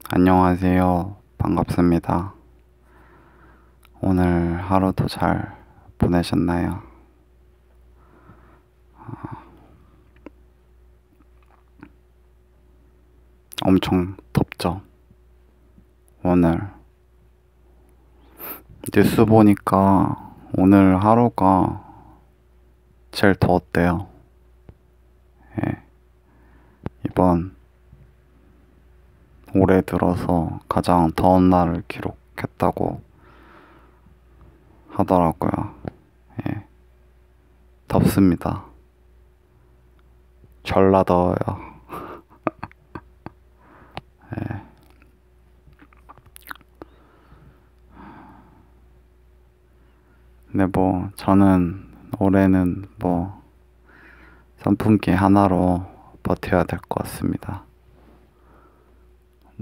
안녕하세요. 반갑습니다. 오늘 하루도 잘 보내셨나요? 엄청 덥죠? 오늘 뉴스 보니까 오늘 하루가 제일 더웠대요. 예, 이번 올해 들어서 가장 더운 날을 기록했다고 하더라고요. 예, 덥습니다. 졸라 더워요. 예, 근데 뭐 저는 올해는 뭐 선풍기 하나로 버텨야 될 것 같습니다.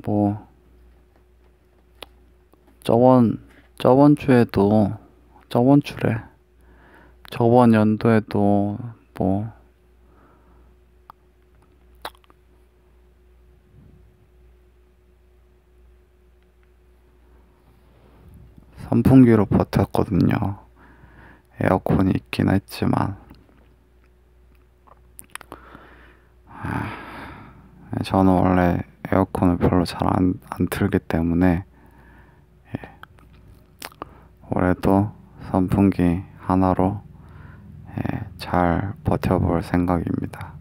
뭐 저번 주에도 저번 주래 저번 연도에도 뭐 선풍기로 버텼거든요. 에어컨이 있긴 했지만 저는 원래 에어컨을 별로 잘 안 틀기 때문에 올해도 선풍기 하나로 잘 버텨볼 생각입니다.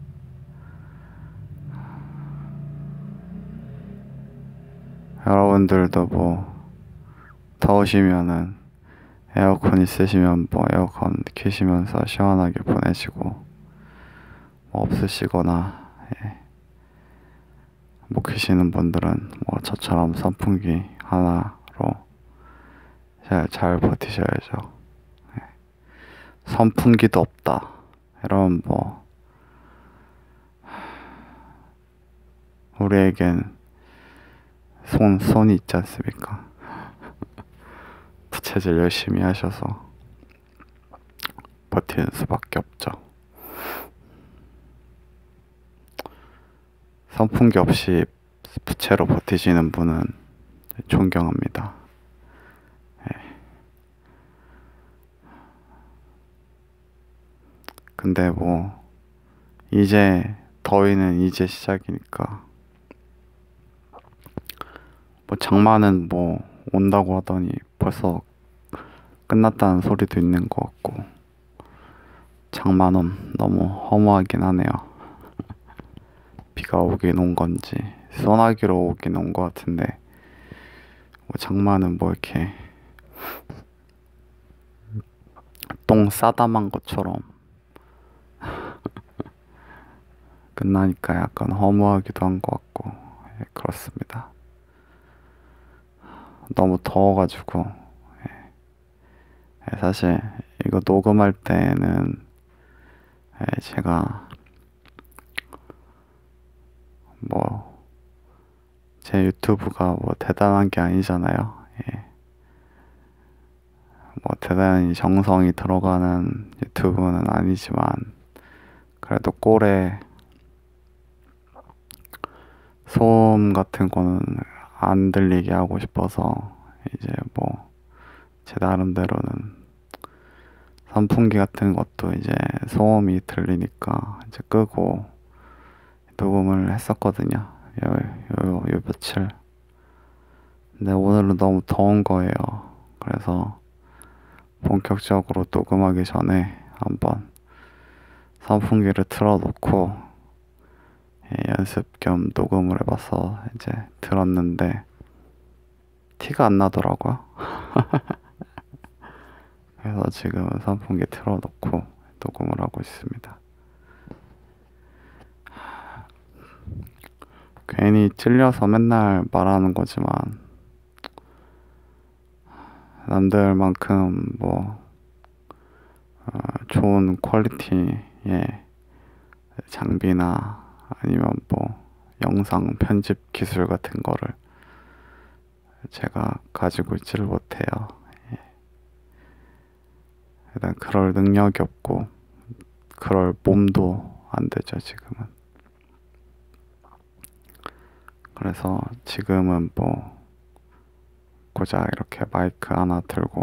여러분들도 뭐 더우시면은 에어컨 있으시면 뭐 에어컨 켜시면서 시원하게 보내시고 뭐 없으시거나 못 켜시는 분들은 뭐 저처럼 선풍기 하나로 잘 버티셔야죠. 선풍기도 없다. 이런 뭐 우리에겐 손이 있지 않습니까? 부채질 열심히 하셔서 버티는 수밖에 없죠. 선풍기 없이 부채로 버티시는 분은 존경합니다. 근데 뭐 이제 더위는 이제 시작이니까 뭐 장마는 뭐 온다고 하더니 벌써 끝났다는 소리도 있는 것 같고 장마는 너무 허무하긴 하네요. 비가 오긴 온 건지 소나기로 오긴 온 것 같은데 뭐 장마는 뭐 이렇게 똥 싸다만 것처럼 끝나니까 약간 허무하기도 한 것 같고 그렇습니다. 너무 더워가지고 사실 이거 녹음할 때는 제가 뭐 제 유튜브가 뭐 대단한 게 아니잖아요. 뭐 대단히 정성이 들어가는 유튜브는 아니지만 그래도 꼴에 소음 같은 거는 안 들리게 하고 싶어서 이제 뭐 제 나름대로는 선풍기 같은 것도 이제 소음이 들리니까 이제 끄고 녹음을 했었거든요. 요 며칠. 근데 오늘은 너무 더운 거예요. 그래서 본격적으로 녹음하기 전에 한번 선풍기를 틀어놓고 연습 겸 녹음을 해봐서 이제 들었는데 티가 안 나더라고요. 그래서 지금 선풍기 틀어놓고 녹음을 하고 있습니다. 괜히 찔려서 맨날 말하는 거지만 남들만큼 뭐 좋은 퀄리티의 장비나 아니면 뭐 영상 편집 기술 같은 거를 제가 가지고 있지를 못해요. 일단 그럴 능력이 없고 그럴 몸도 안 되죠 지금은. 그래서 지금은 뭐 고작 이렇게 마이크 하나 들고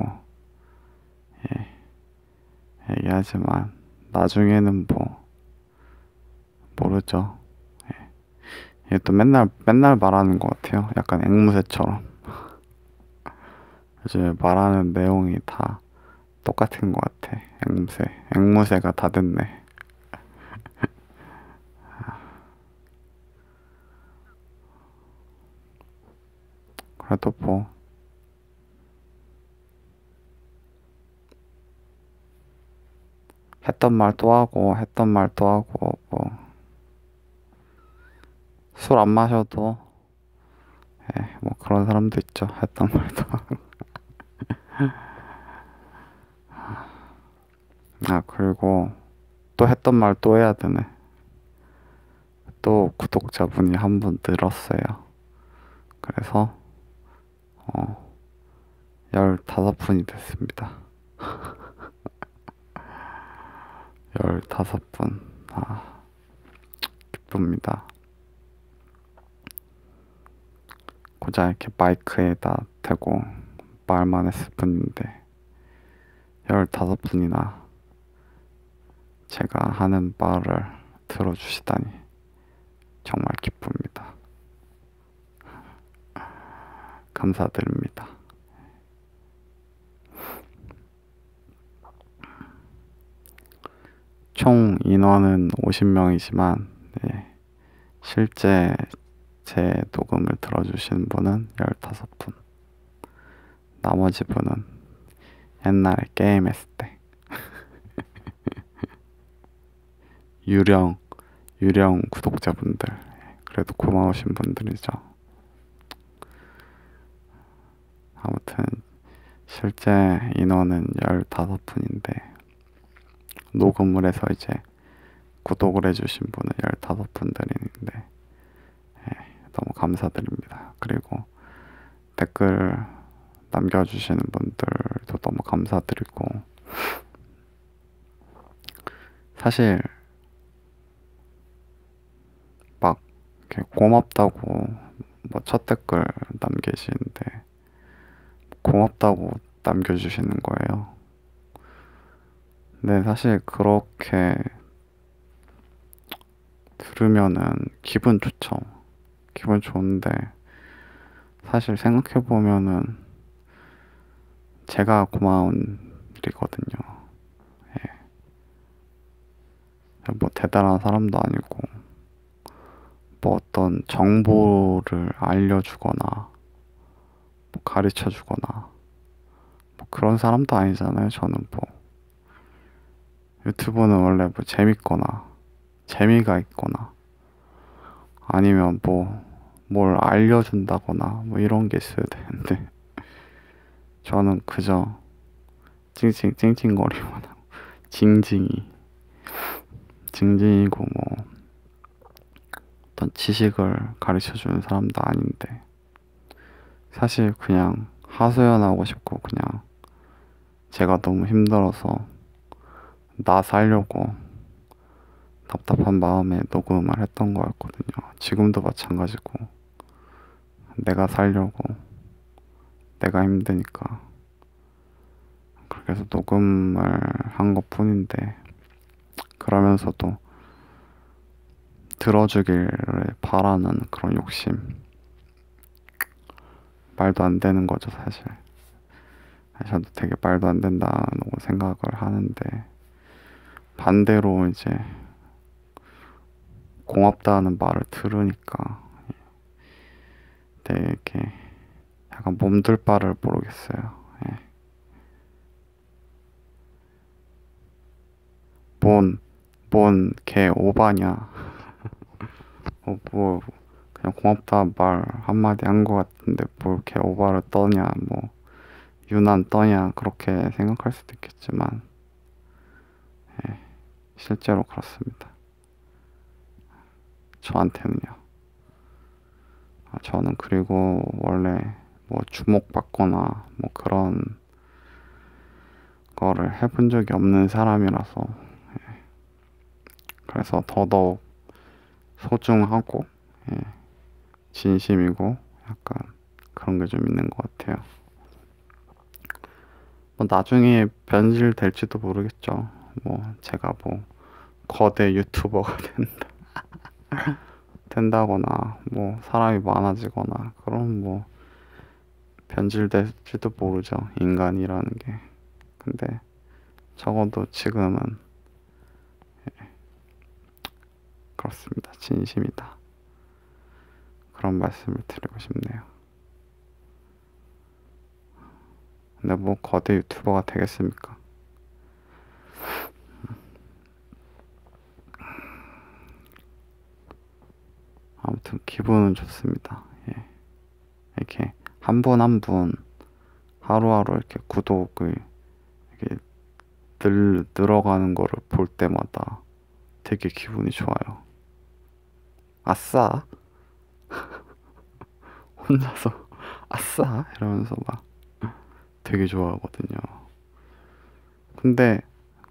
예, 얘기하지만 나중에는 뭐 모르죠. 이게 또 맨날 말하는 것 같아요. 약간 앵무새처럼. 요즘 말하는 내용이 다 똑같은 것 같아. 앵무새가 다 됐네. 그래도 뭐 했던 말 또 하고 했던 말 또 하고 뭐 술 안 마셔도 뭐 그런 사람도 있죠. 했던 말도 하고. 아 그리고 또 했던 말 또 해야 되네. 또 구독자분이 한 분 늘었어요. 그래서 15분이 됐습니다. 15분. 아, 기쁩니다. 고작 이렇게 마이크에다 대고 말만 했을 뿐인데 15분이나 제가 하는 말을 들어주시다니 정말 기쁩니다. 감사드립니다. 총 인원은 50명이지만 실제 제 녹음을 들어주신 분은 15분. 나머지 분은 옛날에 게임했을 때 유령 구독자분들, 그래도 고마우신 분들이죠. 아무튼 실제 인원은 15분인데 녹음을 해서 이제 구독을 해주신 분은 15분들인데 너무 감사드립니다. 그리고 댓글 남겨주시는 분들도 너무 감사드리고, 사실 막 이렇게 고맙다고 뭐 첫 댓글 남기시는데 고맙다고 남겨주시는 거예요. 근데 사실 그렇게 들으면은 기분 좋죠. 기분 좋은데 사실 생각해보면은 제가 고마운 일이거든요. 뭐 대단한 사람도 아니고 뭐 어떤 정보를 알려주거나 뭐 가르쳐주거나 뭐 그런 사람도 아니잖아요. 저는 뭐 유튜브는 원래 뭐 재밌거나 재미가 있거나 아니면 뭐 뭘 알려준다거나 뭐 이런 게 있어야 되는데 저는 그저 찡찡거리거나 징징이고 뭐 어떤 지식을 가르쳐주는 사람도 아닌데 사실 그냥 하소연하고 싶고 그냥 제가 너무 힘들어서 나 살려고 답답한 마음에 녹음을 했던 거였거든요. 지금도 마찬가지고 내가 살려고 내가 힘드니까 그래서 녹음을 한 것뿐인데 그러면서도 들어주기를 바라는 그런 욕심, 말도 안 되는 거죠 사실. 저도 되게 말도 안 된다고 생각을 하는데 반대로 이제 고맙다는 말을 들으니까 되게 이렇게 약간 몸둘 바를 모르겠어요. 뭔개 오바냐. 뭐 그냥 고맙다 말 한마디 한 것 같은데 뭘 이렇게 오바를 떠냐, 뭐 유난 떠냐 그렇게 생각할 수도 있겠지만 실제로 그렇습니다. 저한테는요. 저는 그리고 원래 뭐 주목받거나 뭐 그런 거를 해본 적이 없는 사람이라서 그래서 더더욱 소중하고 진심이고 약간 그런 게 좀 있는 것 같아요. 뭐 나중에 변질될지도 모르겠죠. 뭐 제가 뭐 거대 유튜버가 된다거나 뭐 사람이 많아지거나 그럼 뭐 변질될지도 모르죠. 인간이라는 게. 근데 적어도 지금은 그렇습니다. 진심이다. 그런 말씀을 드리고 싶네요. 근데 뭐 거대 유튜버가 되겠습니까? 아무튼 기분은 좋습니다. 예. 이렇게 한 분 한 분 하루하루 이렇게 구독을 이렇게 늘어가는 거를 볼 때마다 되게 기분이 좋아요. 아싸! 혼자서 아싸! 이러면서 막 되게 좋아하거든요. 근데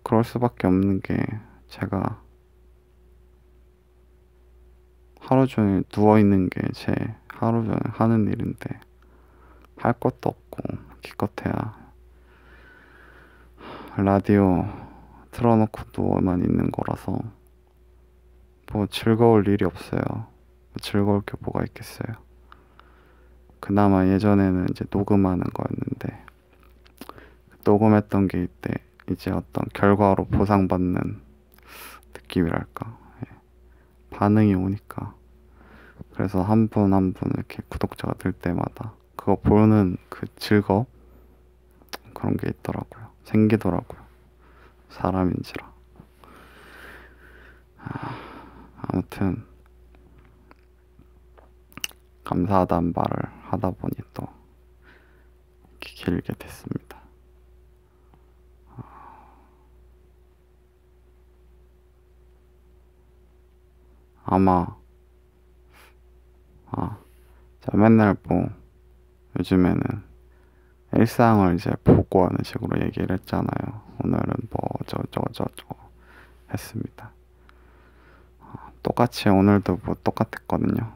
그럴 수밖에 없는 게 제가 하루 종일 누워있는 게 제 하루 종일 하는 일인데 할 것도 없고 기껏해야 라디오 틀어놓고 누워만 있는 거라서 뭐 즐거울 일이 없어요. 즐거울 게 뭐가 있겠어요. 그나마 예전에는 이제 녹음하는 거였는데 녹음했던 게 이때 이제 어떤 결과로 보상받는 느낌이랄까. 예. 반응이 오니까 그래서 한 분 한 분 이렇게 구독자가 들 때마다 그거 보는 그 즐거움 그런 게 있더라고요. 생기더라고요. 사람인지라. 아무튼 감사하다는 말을 하다 보니 또 길게 됐습니다. 아마 제가 맨날 뭐 요즘에는 일상을 이제 보고하는 식으로 얘기를 했잖아요. 오늘은 뭐 저저저저 했습니다. 똑같이 오늘도 뭐 똑같았거든요.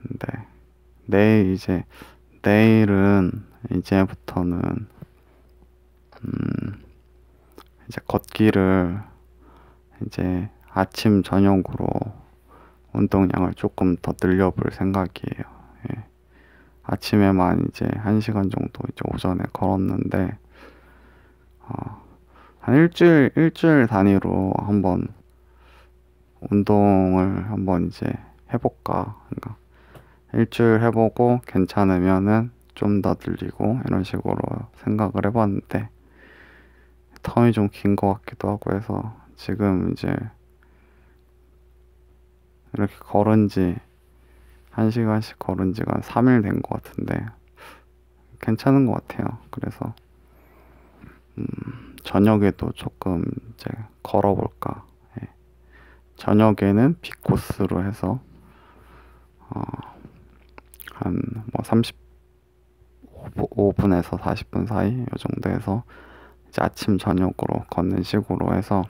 근데 내일은 이제부터는 이제 걷기를 이제 아침 저녁으로 운동량을 조금 더 늘려볼 생각이에요. 예. 아침에만 이제 1시간 정도 이제 오전에 걸었는데 한 일주일 단위로 한번 운동을 한번 이제 해볼까. 그러니까 일주일 해보고 괜찮으면은 좀 더 늘리고 이런 식으로 생각을 해봤는데 텀이 좀 긴 것 같기도 하고 해서 지금 이제 이렇게 걸은 지 1시간씩 걸은 지가 한 3일 된 것 같은데 괜찮은 것 같아요. 그래서 저녁에도 조금 이제 걸어볼까. 예. 저녁에는 빅코스로 해서 한 뭐 35분에서 40분 사이 이 정도 해서 이제 아침 저녁으로 걷는 식으로 해서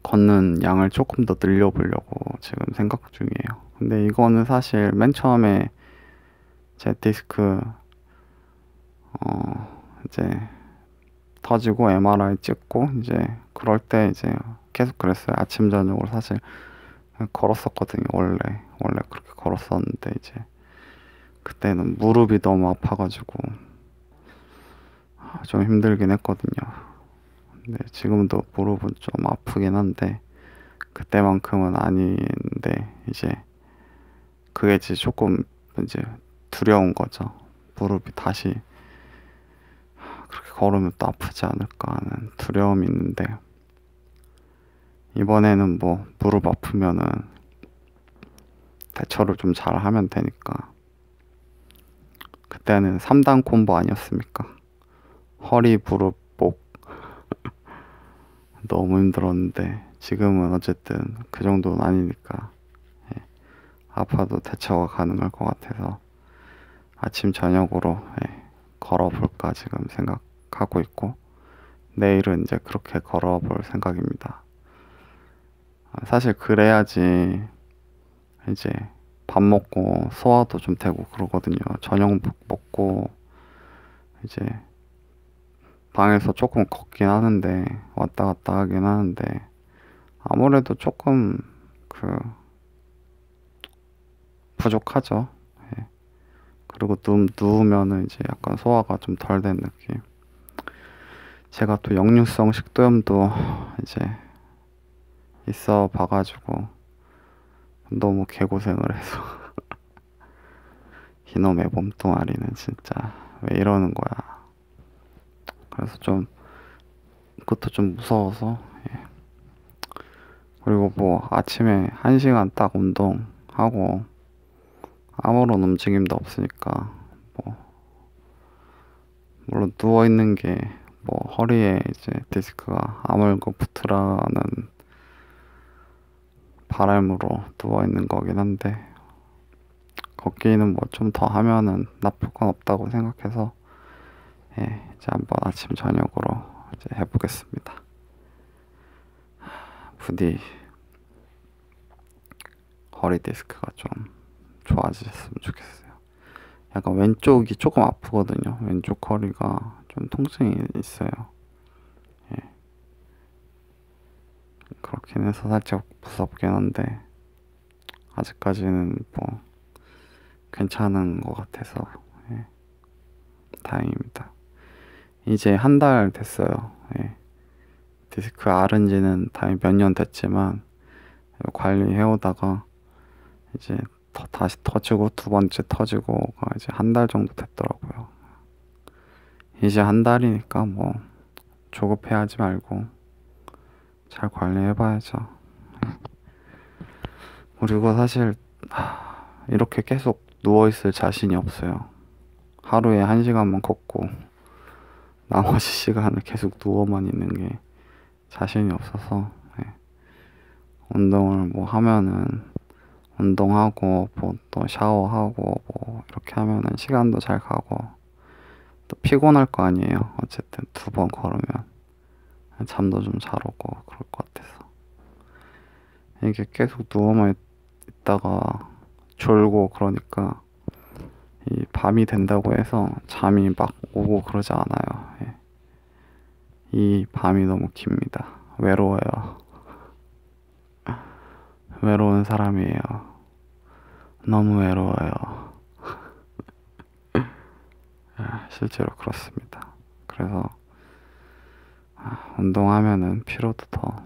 걷는 양을 조금 더 늘려보려고 지금 생각 중이에요. 근데 이거는 사실 맨 처음에 제 디스크 이제 터지고 MRI 찍고 이제 그럴 때 이제 계속 그랬어요. 아침 저녁으로 사실 걸었었거든요. 원래 그렇게 걸었었는데 이제 그때는 무릎이 너무 아파가지고 좀 힘들긴 했거든요. 근데 지금도 무릎은 좀 아프긴 한데 그때만큼은 아닌데 이제 그게 이제 조금 이제 두려운 거죠. 무릎이 다시 그렇게 걸으면 또 아프지 않을까 하는 두려움이 있는데 이번에는 뭐 무릎 아프면은 대처를 좀 잘 하면 되니까 그때는 3단 콤보 아니었습니까? 허리, 무릎, 목 너무 힘들었는데 지금은 어쨌든 그 정도는 아니니까 예, 아파도 대처가 가능할 것 같아서 아침 저녁으로 걸어볼까 지금 생각하고 있고 내일은 이제 그렇게 걸어볼 생각입니다. 사실 그래야지 이제 밥 먹고 소화도 좀 되고 그러거든요. 저녁 먹고 이제 방에서 조금 걷긴 하는데 왔다 갔다 하긴 하는데 아무래도 조금 그 부족하죠. 예. 그리고 누우면은 이제 약간 소화가 좀 덜 된 느낌. 제가 또 역류성 식도염도 이제 있어 봐가지고 너무 개고생을 해서 이놈의 몸뚱아리는 진짜 왜 이러는 거야. 그래서 좀 그것도 좀 무서워서. 예. 그리고 뭐 아침에 1시간 딱 운동하고 아무런 움직임도 없으니까 뭐 물론 누워 있는 게 뭐 허리에 이제 디스크가 아물고 붙으라는 바람으로 누워 있는 거긴 한데 걷기는 뭐 좀 더 하면은 나쁠 건 없다고 생각해서 예, 이제 한번 아침 저녁으로 이제 해보겠습니다. 부디 허리 디스크가 좀 좋아지셨으면 좋겠어요. 약간 왼쪽이 조금 아프거든요. 왼쪽 허리가 좀 통증이 있어요. 예. 그렇긴 해서 살짝 무섭긴 한데 아직까지는 뭐 괜찮은 것 같아서 예. 다행입니다. 이제 한 달 됐어요. 예. 디스크 앓은 지는 다행히 몇 년 됐지만 관리해오다가 이제 다시 터지고 두 번째 터지고가 이제 한 달 정도 됐더라고요. 이제 한 달이니까 뭐 조급해하지 말고 잘 관리해봐야죠. 그리고 사실 이렇게 계속 누워있을 자신이 없어요. 하루에 1시간만 걷고 나머지 시간을 계속 누워만 있는 게 자신이 없어서 예. 운동을 뭐 하면은 운동하고 뭐 또 샤워하고 뭐 이렇게 하면은 시간도 잘 가고 또 피곤할 거 아니에요. 어쨌든 2번 걸으면 잠도 좀 잘 오고 그럴 것 같아서 이게 계속 누워만 있다가 졸고 그러니까 이 밤이 된다고 해서 잠이 막 오고 그러지 않아요. 예. 이 밤이 너무 깁니다. 외로워요. 외로운 사람이에요. 너무 외로워요. 실제로 그렇습니다. 그래서 운동하면은 피로도 더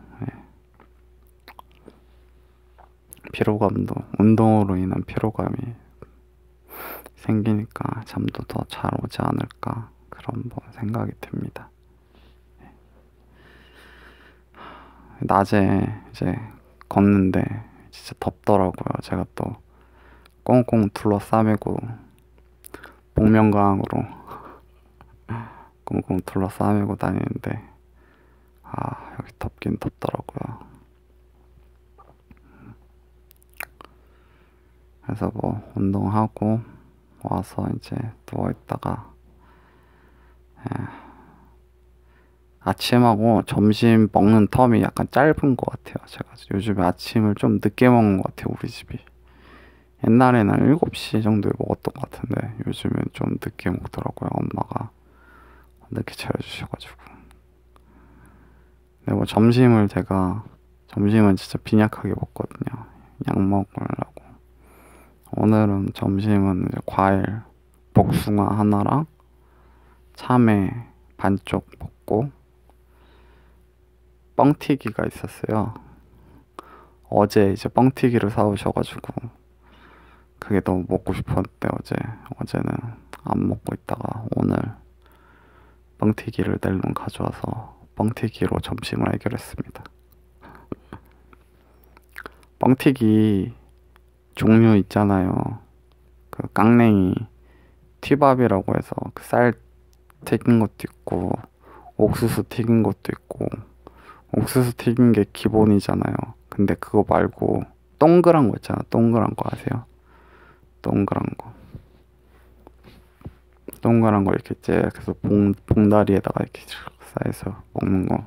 피로감도 운동으로 인한 피로감이 생기니까 잠도 더 잘 오지 않을까 그런 뭐 생각이 듭니다. 낮에 이제 걷는데 진짜 덥더라고요. 제가 또 꽁꽁 둘러싸매고 복면가왕으로 꽁꽁 둘러싸매고 다니는데 여기 덥긴 덥더라고요. 그래서 뭐 운동하고 와서 이제 누워있다가 아침하고 점심 먹는 텀이 약간 짧은 것 같아요. 제가 요즘에 아침을 좀 늦게 먹는 것 같아요. 우리 집이 옛날에는 7시 정도에 먹었던 것 같은데 요즘엔 좀 늦게 먹더라고요. 엄마가 늦게 차려주셔가지고. 근데 뭐 점심은 진짜 빈약하게 먹거든요. 약 먹으려고. 오늘은 점심은 이제 과일 복숭아 하나랑 참외 반쪽 먹고 뻥튀기가 있었어요. 어제 이제 뻥튀기를 사오셔가지고 그게 너무 먹고 싶었는데 어제는 안 먹고 있다가 오늘 뻥튀기를 낼름 가져와서 뻥튀기로 점심을 해결했습니다. 뻥튀기 종류 있잖아요. 그 깡냉이 튀밥이라고 해서 그 쌀 튀긴 것도 있고 옥수수 튀긴 것도 있고 옥수수 튀긴 게 기본이잖아요. 근데 그거 말고 동그란 거 있잖아. 동그란 거 아세요? 동그란 거 이렇게 째서 봉다리에다가 이렇게 쌓여서 먹는 거.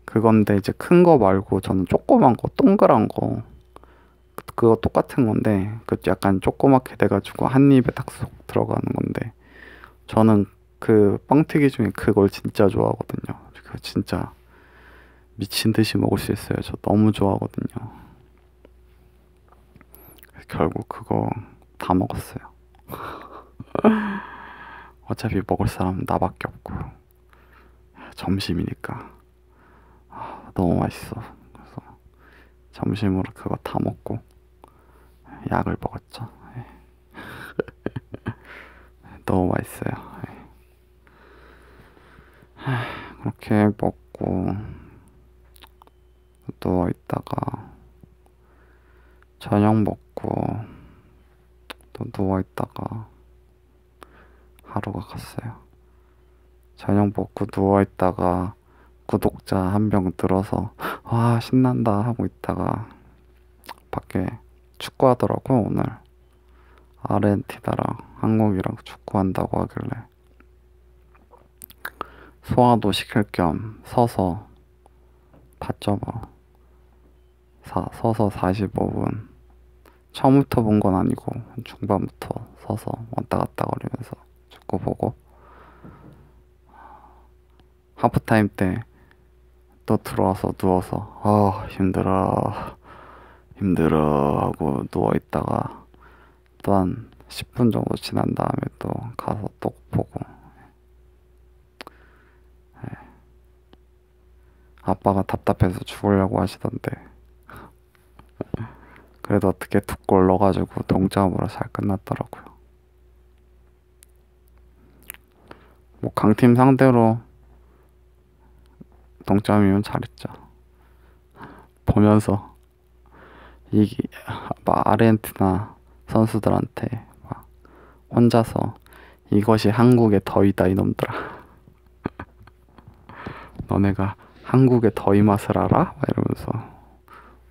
그건데 이제 큰 거 말고 저는 조그만 거 동그란 거 그거 똑같은 건데 그 약간 조그맣게 돼가지고 한 입에 딱 쏙 들어가는 건데 저는 그 뻥튀기 중에 그걸 진짜 좋아하거든요. 그거 진짜 미친 듯이 먹을 수 있어요. 저 너무 좋아하거든요. 결국 그거 다 먹었어요. 어차피 먹을 사람은 나밖에 없고 점심이니까 너무 맛있어. 그래서 점심으로 그거 다 먹고 약을 먹었죠. 예. 너무 맛있어요. 예. 그렇게 먹고 누워 있다가 저녁 먹고 또 누워 있다가 하루가 갔어요. 저녁 먹고 누워 있다가 구독자 한 명 들어서 와 신난다 하고 있다가 밖에 축구하더라고 오늘. 아르헨티나랑 한국이랑 축구한다고 하길래 소화도 시킬 겸 서서 봤죠 뭐. 서서 45분. 처음부터 본 건 아니고 중반부터 서서 왔다 갔다 거리면서 축구 보고 하프타임 때 또 들어와서 누워서 힘들어 하고 누워 있다가 또 한 10분 정도 지난 다음에 또 가서 또 보고. 아빠가 답답해서 죽으려고 하시던데 그래도 어떻게 두 골 넣어가지고 동점으로 잘 끝났더라고요. 뭐 강팀 상대로 동점이면 잘했죠. 보면서 막 아르헨티나 선수들한테 막 혼자서 이것이 한국의 더위다 이놈들아. 너네가 한국의 더위 맛을 알아? 막 이러면서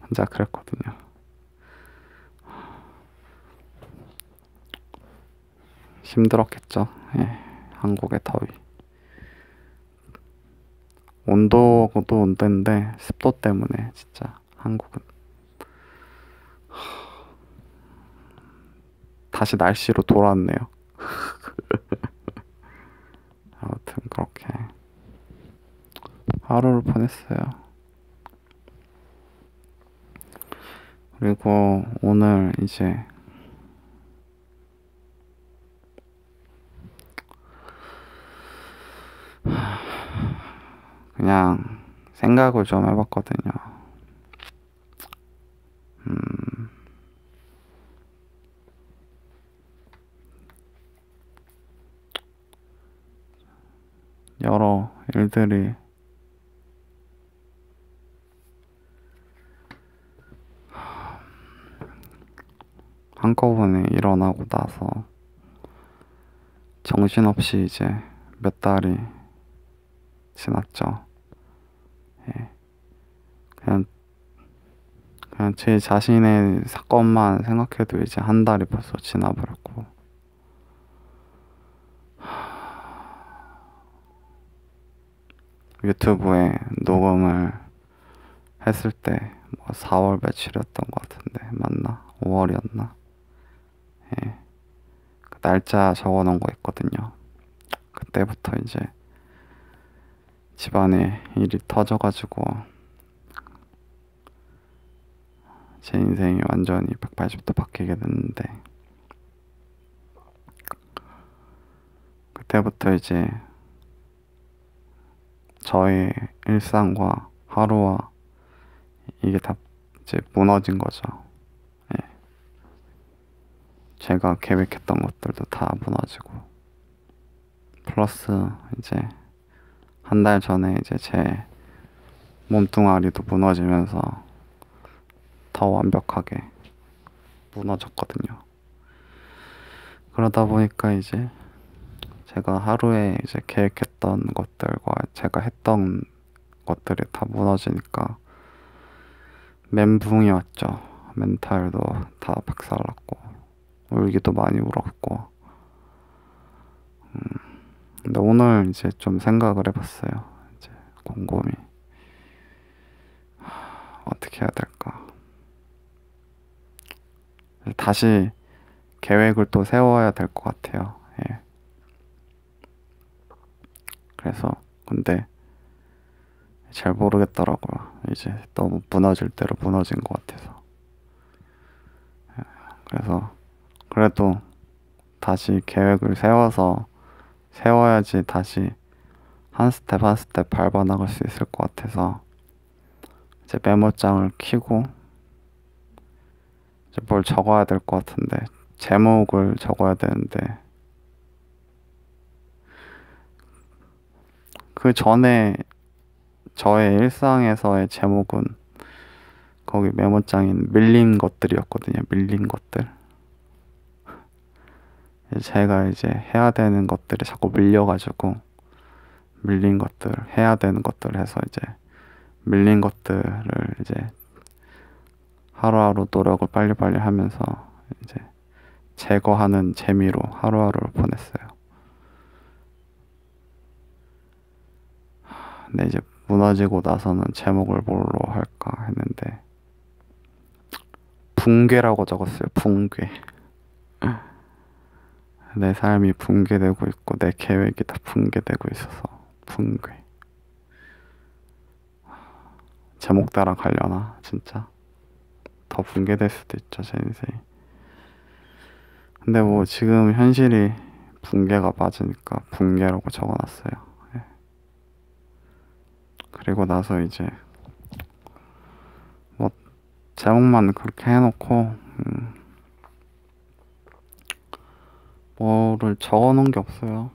혼자 그랬거든요. 힘들었겠죠. 예, 한국의 더위. 온도도 온도인데 습도 때문에 진짜 한국은 다시 날씨로 돌아왔네요. 아무튼 그렇게 하루를 보냈어요. 그리고 오늘 이제 그냥 생각을 좀 해봤거든요. 여러 일들이 한꺼번에 일어나고 나서 정신없이 이제 몇 달이 지났죠. 예. 그냥 제 자신의 사건만 생각해도 이제 한 달이 벌써 지나버렸고 유튜브에 녹음을 했을 때 뭐 4월 며칠이었던 것 같은데 맞나? 5월이었나? 예. 그 날짜 적어놓은 거 있거든요. 그때부터 이제 집안에 일이 터져가지고 제 인생이 완전히 180도 바뀌게 됐는데 그때부터 이제 저의 일상과 하루와 이게 다 이제 무너진 거죠. 예. 제가 계획했던 것들도 다 무너지고 플러스 이제 한 달 전에 이제 제 몸뚱아리도 무너지면서 더 완벽하게 무너졌거든요. 그러다 보니까 이제 제가 하루에 이제 계획했던 것들과 제가 했던 것들이 다 무너지니까 멘붕이 왔죠. 멘탈도 다 박살났고 울기도 많이 울었고 근데 오늘 이제 좀 생각을 해봤어요. 이제 곰곰이 어떻게 해야 될까? 다시 계획을 또 세워야 될 것 같아요. 예. 그래서 근데 잘 모르겠더라고요. 이제 너무 무너질 대로 무너진 것 같아서. 그래서 그래도 다시 계획을 세워야지 다시 한 스텝 한 스텝 밟아 나갈 수 있을 것 같아서 이제 메모장을 켜고 이제 뭘 적어야 될 것 같은데 제목을 적어야 되는데 그 전에 저의 일상에서의 제목은 거기 메모장인 밀린 것들이었거든요. 밀린 것들. 제가 이제 해야 되는 것들이 자꾸 밀려가지고 밀린 것들, 해야 되는 것들 해서 이제 밀린 것들을 이제 하루하루 노력을 빨리빨리 하면서 이제 제거하는 재미로 하루하루를 보냈어요. 근데 이제 무너지고 나서는 제목을 뭘로 할까 했는데 붕괴라고 적었어요. 붕괴. 내 삶이 붕괴되고 있고 내 계획이 다 붕괴되고 있어서 붕괴. 제목 따라 가려나 진짜 더 붕괴될 수도 있죠 제 인생이. 근데 뭐 지금 현실이 붕괴가 맞으니까 붕괴라고 적어놨어요. 예. 그리고 나서 이제 뭐 제목만 그렇게 해놓고 뭐를 적어놓은 게 없어요.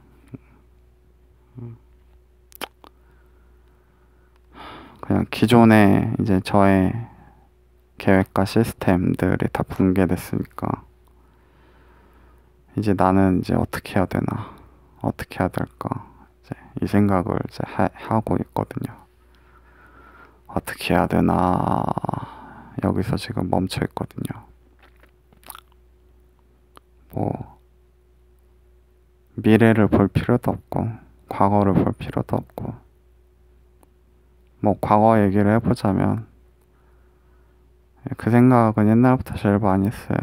그냥 기존에 이제 저의 계획과 시스템들이 다 붕괴됐으니까 이제 나는 이제 어떻게 해야 되나 어떻게 해야 될까 이제 이 생각을 이제 하고 있거든요. 어떻게 해야 되나 여기서 지금 멈춰 있거든요. 뭐 미래를 볼 필요도 없고 과거를 볼 필요도 없고 뭐 과거 얘기를 해보자면 그 생각은 옛날부터 제일 많이 했어요.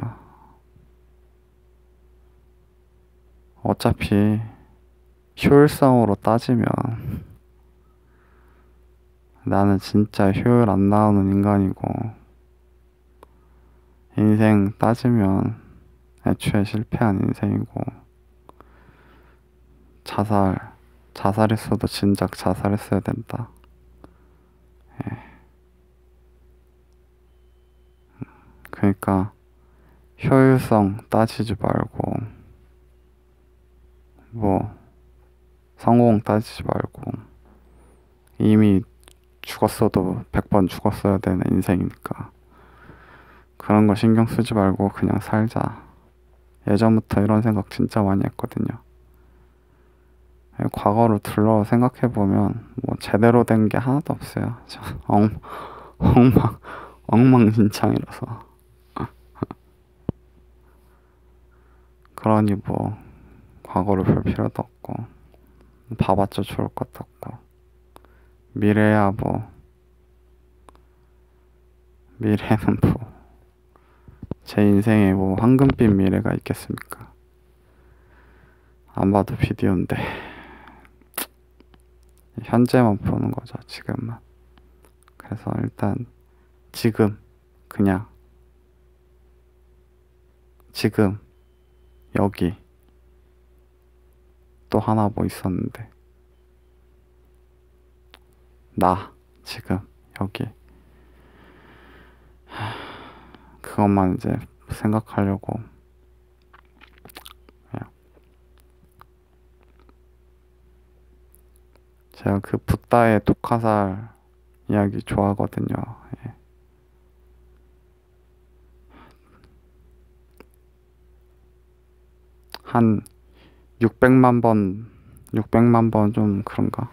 어차피 효율성으로 따지면 나는 진짜 효율 안 나오는 인간이고 인생 따지면 애초에 실패한 인생이고 자살했어도 진작 자살했어야 된다. 그러니까 효율성 따지지 말고 뭐 성공 따지지 말고 이미 죽었어도 100번 죽었어야 되는 인생이니까 그런 거 신경 쓰지 말고 그냥 살자. 예전부터 이런 생각 진짜 많이 했거든요. 과거를 둘러 생각해보면 뭐 제대로 된 게 하나도 없어요. 엉망, 엉망진창이라서. 그러니 뭐 과거를 볼 필요도 없고 봐봤자 좋을 것도 없고 미래야 뭐 미래는 뭐 제 인생에 뭐 황금빛 미래가 있겠습니까? 안 봐도 비디오인데 현재만 보는 거죠 지금만. 그래서 일단 지금 그냥 지금 여기 또 하나 뭐 있었는데 나 지금 여기 그것만 이제 생각하려고 그냥. 제가 그 붓다의 독화살 이야기 좋아하거든요. 예. 한 600만 번 좀 그런가?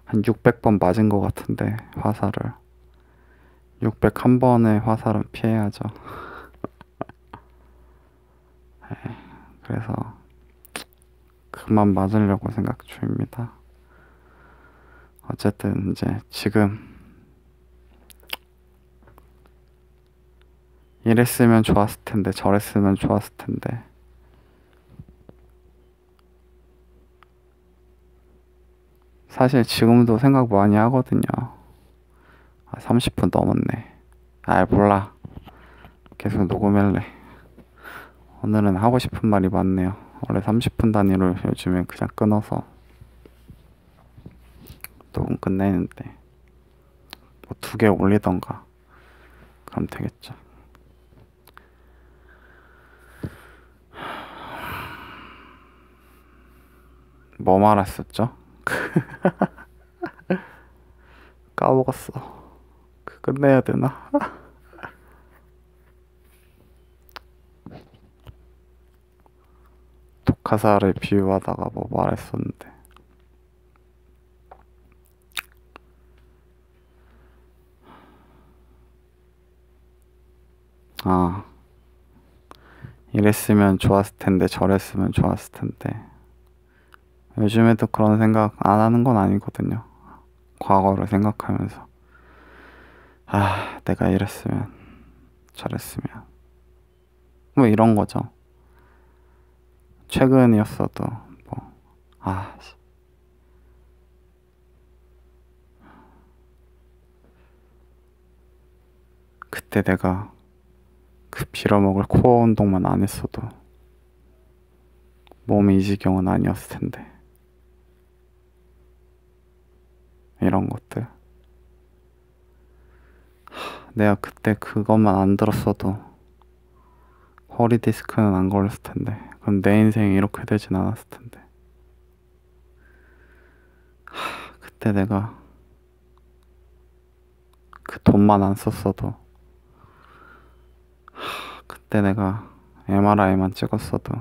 한 600번 맞은 것 같은데 화살을 601번의 화살은 피해야죠. 그래서 그만 맞으려고 생각 중입니다. 어쨌든 이제 지금 이랬으면 좋았을 텐데 저랬으면 좋았을 텐데. 사실 지금도 생각 많이 하거든요. 30분 넘었네. 몰라. 계속 녹음할래. 오늘은 하고 싶은 말이 많네요. 원래 30분 단위로 요즘에 그냥 끊어서 녹음 끝내는데 뭐 2개 올리던가 그럼 되겠죠. 뭐 말했었죠? 까먹었어. 끝내야 되나? 독화사를 비유하다가 뭐 말했었는데. 이랬으면 좋았을 텐데 저랬으면 좋았을 텐데. 요즘에도 그런 생각 안 하는 건 아니거든요. 과거를 생각하면서 내가 이랬으면 저랬으면 뭐 이런 거죠. 최근이었어도 뭐 그때 내가 그 빌어먹을 코어 운동만 안 했어도 몸이 이 지경은 아니었을 텐데. 이런 것들. 내가 그때 그것만 안 들었어도 허리 디스크는 안 걸렸을 텐데. 그럼 내 인생이 이렇게 되진 않았을 텐데. 그때 내가 그 돈만 안 썼어도, 그때 내가 MRI만 찍었어도,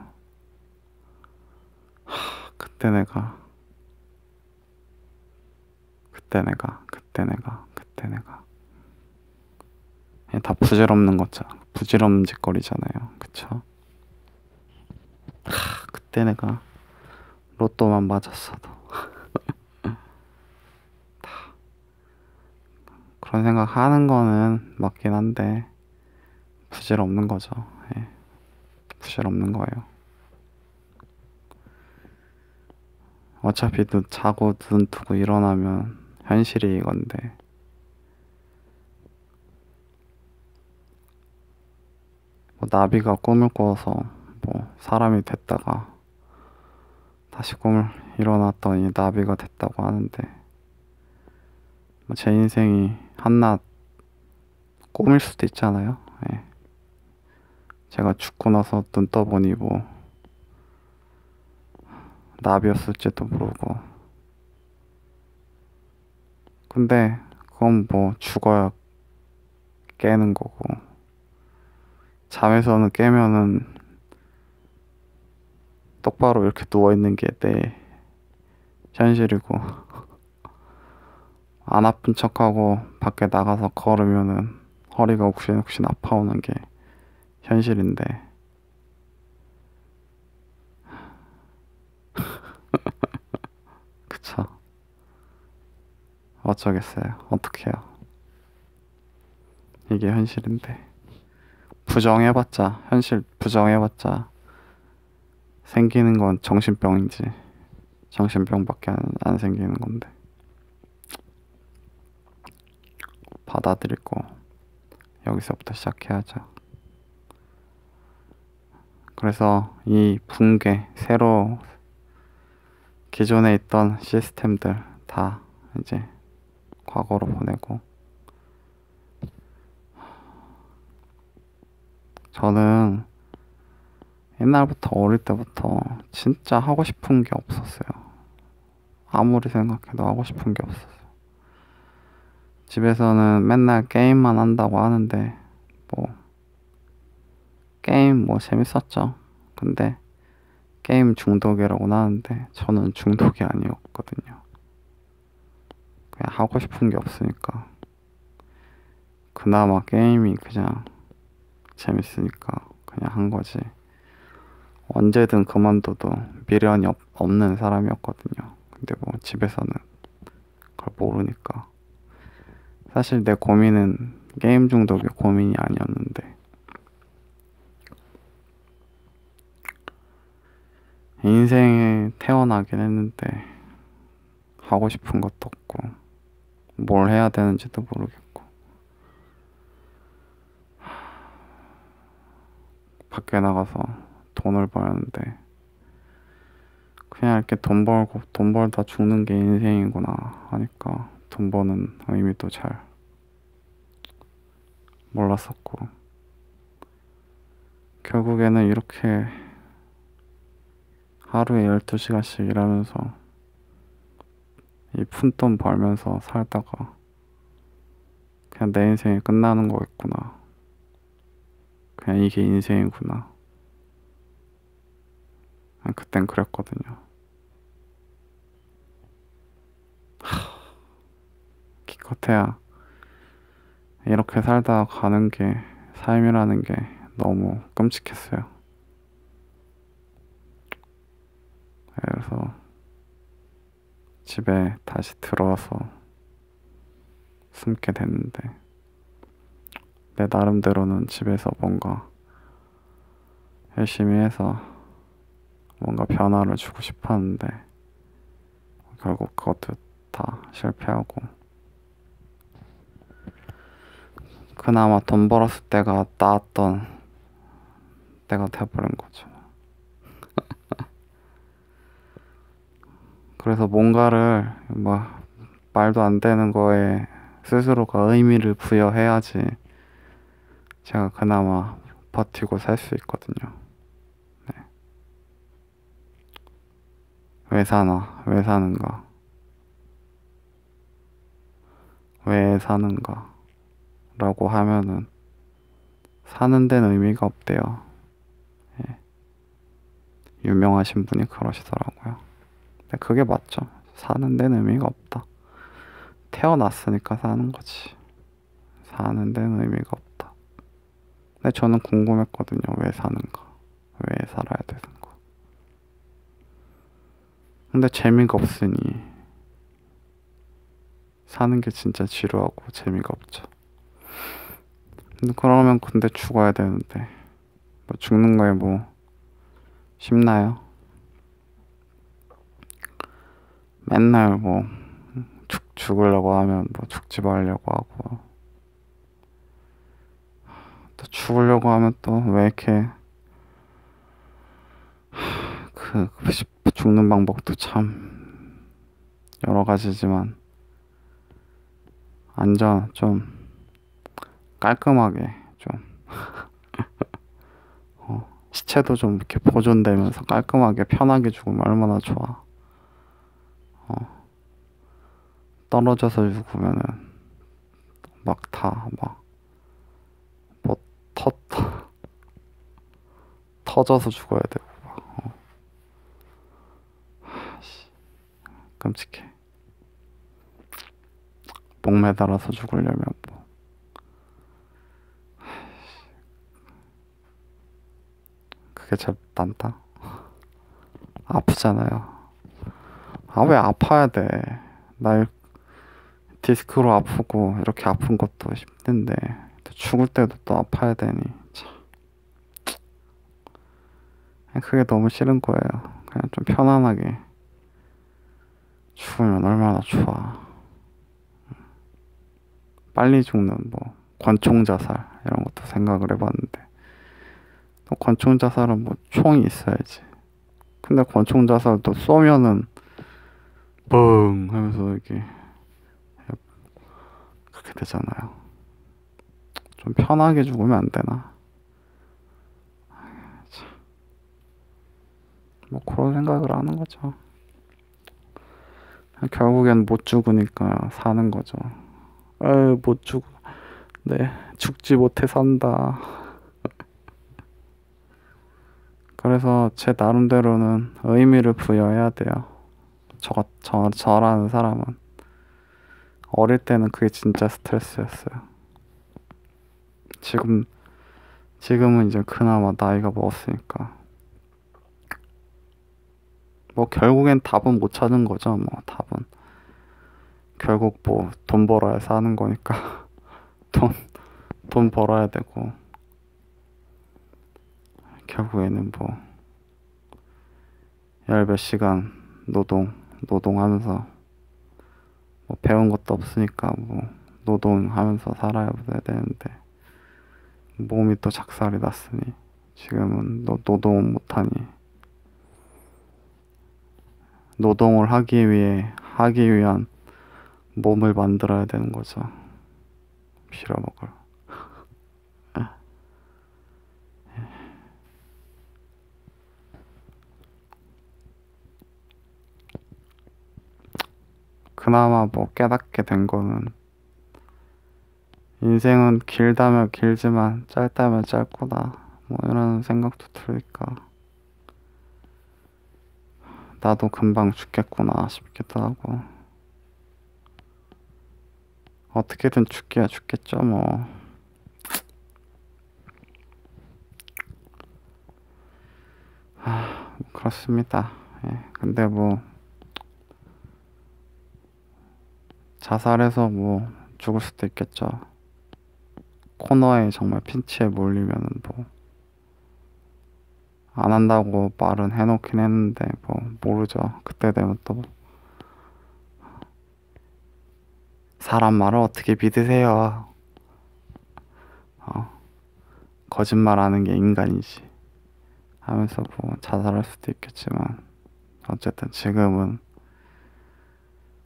그때 내가 다 부질없는 거잖아. 부질없는 짓거리잖아요. 그쵸? 그때 내가 로또만 맞았어도 그런 생각 하는 거는 맞긴 한데 부질없는 거죠. 예. 부질없는 거예요. 어차피 자고 눈 뜨고 일어나면 현실이 이건데 뭐 나비가 꿈을 꿔서 뭐 사람이 됐다가 다시 꿈을 일어났더니 나비가 됐다고 하는데 뭐 제 인생이 한낱 꿈일 수도 있잖아요. 예. 제가 죽고 나서 눈 떠보니 뭐 나비였을지도 모르고. 근데 그건 뭐 죽어야 깨는 거고, 잠에서는 깨면은 똑바로 이렇게 누워있는 게 내 현실이고, 안 아픈 척하고 밖에 나가서 걸으면은 허리가 욱신욱신 아파오는 게 현실인데 그쵸. 어쩌겠어요. 어떡해요. 이게 현실인데 현실 부정해봤자 생기는 건 정신병이지. 정신병밖에 안 생기는 건데 받아들이고 여기서부터 시작해야죠. 그래서 이 붕괴, 새로 기존에 있던 시스템들 다 이제 과거로 보내고, 저는 옛날부터 어릴 때부터 진짜 하고 싶은 게 없었어요. 아무리 생각해도 하고 싶은 게 없었어요. 집에서는 맨날 게임만 한다고 하는데 뭐 게임 뭐 재밌었죠. 근데 게임 중독이라고는 하는데 저는 중독이 아니었거든요. 그냥 하고 싶은 게 없으니까. 그나마 게임이 그냥 재밌으니까 그냥 한 거지. 언제든 그만둬도 미련이 없는 사람이었거든요. 근데 뭐 집에서는 그걸 모르니까. 사실 내 고민은 게임 중독이 고민이 아니었는데 인생에 태어나긴 했는데 하고 싶은 것도 없고 뭘 해야 되는지도 모르겠고 밖에 나가서 돈을 버는데 그냥 이렇게 돈 벌고 돈 벌다 죽는 게 인생이구나 하니까 돈 버는 의미도 잘 몰랐었고 결국에는 이렇게 하루에 12시간씩 일하면서 이 푼돈 벌면서 살다가 그냥 내 인생이 끝나는 거겠구나. 그냥 이게 인생이구나. 그땐 그랬거든요. 기껏해야 이렇게 살다 가는 게 삶이라는 게 너무 끔찍했어요. 그래서 집에 다시 들어와서 숨게 됐는데 내 나름대로는 집에서 뭔가 열심히 해서 뭔가 변화를 주고 싶었는데 결국 그것도 다 실패하고 그나마 돈 벌었을 때가 나았던 때가 돼버린 거죠. 그래서 뭔가를 말도 안 되는 거에 스스로가 의미를 부여해야지 제가 그나마 버티고 살 수 있거든요. 네. 왜 사나? 왜 사는가? 왜 사는가? 라고 하면은 사는 데는 의미가 없대요. 예. 유명하신 분이 그러시더라고요. 근데 그게 맞죠. 사는 데는 의미가 없다. 태어났으니까 사는 거지. 사는 데는 의미가 없다. 근데 저는 궁금했거든요. 왜 사는가? 왜 살아야 되는가? 근데 재미가 없으니 사는 게 진짜 지루하고 재미가 없죠. 근데 그러면 근데 죽어야 되는데 뭐 죽는 거에 뭐 쉽나요? 맨날 뭐 죽으려고 하면 뭐 죽지 말려고 하고 또 죽으려고 하면 또 왜 이렇게 그 죽는 방법도 참 여러 가지지만 안전 좀 깔끔하게 좀 시체도 좀 이렇게 보존되면서 깔끔하게 편하게 죽으면 얼마나 좋아. 떨어져서 죽으면은 막 다 막 뭐 터져서 죽어야 되고 끔찍해. 목 매달아서 죽으려면 뭐 그게 제일 낫다. 아프잖아요. 아 왜 아파야 돼? 나 디스크로 아프고 이렇게 아픈 것도 힘든데 또 죽을 때도 또 아파야 되니 참. 그게 너무 싫은 거예요. 그냥 좀 편안하게 죽으면 얼마나 좋아. 빨리 죽는 뭐 권총 자살 이런 것도 생각을 해봤는데 또 권총 자살은 뭐 총이 있어야지. 근데 권총 자살도 쏘면은 뻥 하면서 이렇게 그렇게 되잖아요. 좀 편하게 죽으면 안 되나? 뭐 그런 생각을 하는 거죠. 결국엔 못 죽으니까 사는 거죠. 에이, 못 죽어. 네, 죽지 못해 산다. 그래서 제 나름대로는 의미를 부여해야 돼요. 저라는 사람은. 어릴 때는 그게 진짜 스트레스였어요. 지금은 이제 그나마 나이가 먹었으니까. 뭐 결국엔 답은 못 찾은 거죠. 뭐 답은. 결국 뭐 돈 벌어야 사는 거니까. 돈 벌어야 되고. 결국에는 뭐 열 몇 시간 노동하면서 뭐 배운 것도 없으니까 뭐 노동하면서 살아야 되는데 몸이 또 작살이 났으니 지금은 노동은 못하니 노동을 하기 위한 몸을 만들어야 되는 거죠. 빌어먹을. 그나마 뭐 깨닫게 된 거는 인생은 길다면 길지만 짧다면 짧구나 뭐 이런 생각도 들으니까 나도 금방 죽겠구나 싶기도 하고 어떻게든 죽기야 죽겠죠 뭐. 그렇습니다. 예, 근데 뭐 자살해서 뭐 죽을 수도 있겠죠. 코너에 정말 핀치에 몰리면은 뭐 안 한다고 말은 해놓긴 했는데 뭐 모르죠. 그때 되면 또 사람 말을 어떻게 믿으세요? 거짓말하는 게 인간이지 하면서 뭐 자살할 수도 있겠지만 어쨌든 지금은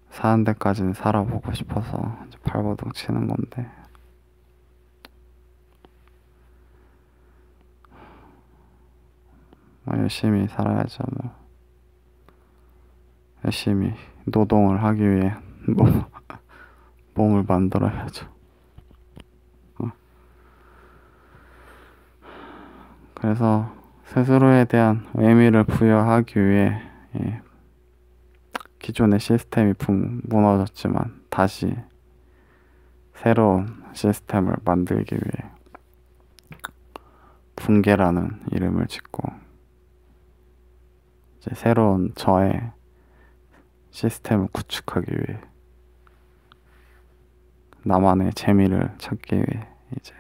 사는 데까지는 살아보고 싶어서 이제 발버둥 치는 건데 뭐 열심히 살아야죠 뭐. 열심히 노동을 하기 위해 몸을 만들어야죠. 그래서 스스로에 대한 의미를 부여하기 위해 예, 기존의 시스템이 무너졌지만 다시 새로운 시스템을 만들기 위해 붕괴라는 이름을 짓고 이제 새로운 저의 시스템을 구축하기 위해 나만의 재미를 찾기 위해 이제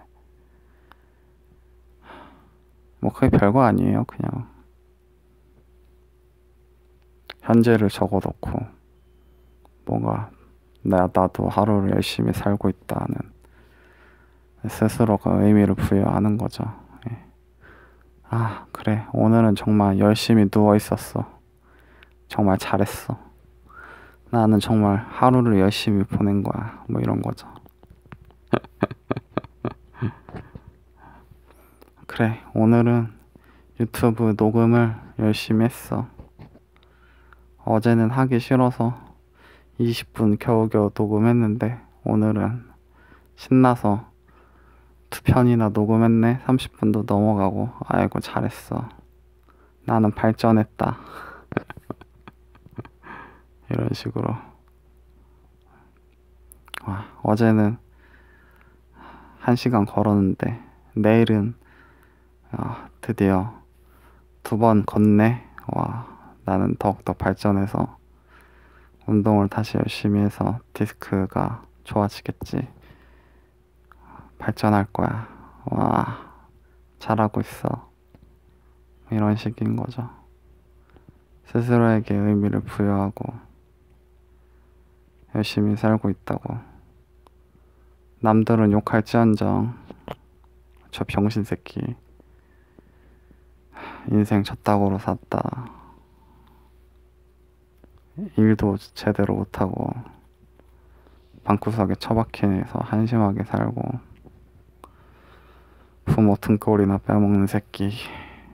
뭐 그게 별거 아니에요. 그냥 현재를 적어놓고 뭔가 나도 하루를 열심히 살고 있다는 스스로가 의미를 부여하는 거죠. 예. 아, 그래. 오늘은 정말 열심히 누워 있었어. 정말 잘했어. 나는 정말 하루를 열심히 보낸 거야. 뭐 이런 거죠. 그래. 오늘은 유튜브 녹음을 열심히 했어. 어제는 하기 싫어서 20분 겨우겨우 녹음했는데 오늘은 신나서 2편이나 녹음했네. 30분도 넘어가고 아이고 잘했어. 나는 발전했다. 이런 식으로. 어제는 1시간 걸었는데 내일은 드디어 2번 걷네. 나는 더욱더 발전해서 운동을 다시 열심히 해서 디스크가 좋아지겠지. 발전할 거야. 잘하고 있어. 이런 식인 거죠. 스스로에게 의미를 부여하고 열심히 살고 있다고. 남들은 욕할지언정 저 병신 새끼 인생 졌다고로 샀다. 일도 제대로 못하고 방구석에 처박혀서 한심하게 살고 부모 등골이나 빼먹는 새끼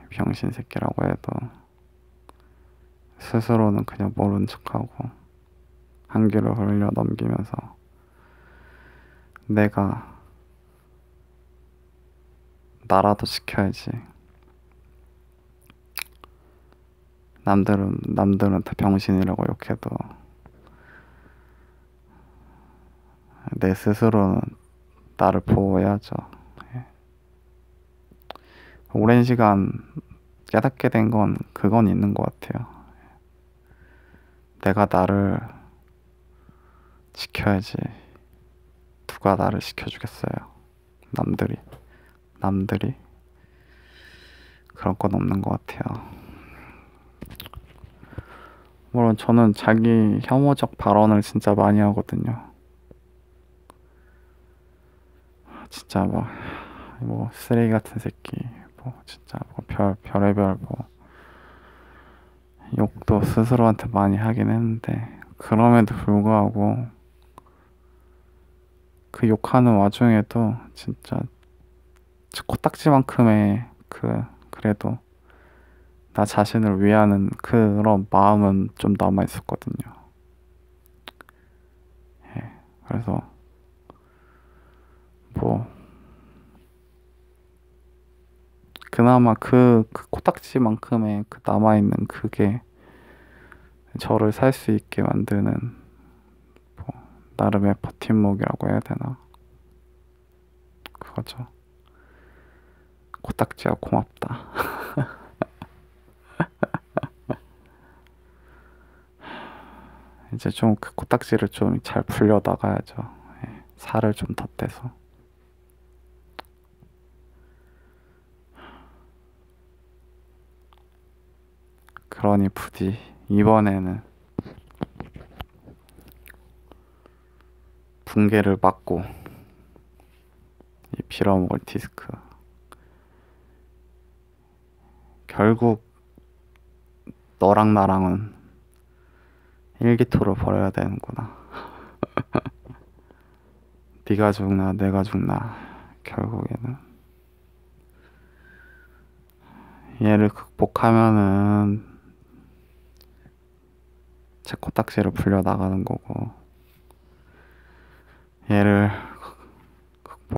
병신 새끼라고 해도 스스로는 그냥 모른 척하고 한귀를 흘려 넘기면서 내가 나라도 지켜야지. 남들은 다 병신이라고 욕해도 내 스스로는 나를 보호해야죠. 예. 오랜 시간 깨닫게 된 건 그건 있는 것 같아요. 내가 나를 지켜야지. 누가 나를 지켜주겠어요. 남들이 그런 건 없는 것 같아요. 물론 저는 자기 혐오적 발언을 진짜 많이 하거든요. 진짜 뭐 쓰레기 같은 새끼, 뭐 진짜 뭐 별의별 뭐 욕도 스스로한테 많이 하긴 했는데, 그럼에도 불구하고 그 욕하는 와중에도 진짜 코딱지만큼의 그래도 나 자신을 위하는 그런 마음은 좀 남아 있었거든요. 예, 그래서 뭐 그나마 그 코딱지만큼의 그 남아있는 그게 저를 살 수 있게 만드는, 뭐 나름의 버팀목이라고 해야 되나, 그거죠. 코딱지야 고맙다. 이제 좀 그 코딱지를 좀 잘 풀려 나가야죠. 예, 살을 좀 덧대서. 그러니 부디 이번에는 붕괴를 막고 이 빌어먹을 디스크, 결국 너랑 나랑은 일기토를 벌여야 되는구나. 네가 죽나 내가 죽나, 결국에는 얘를 극복하면은 제 코딱지를 풀려 나가는 거고, 얘를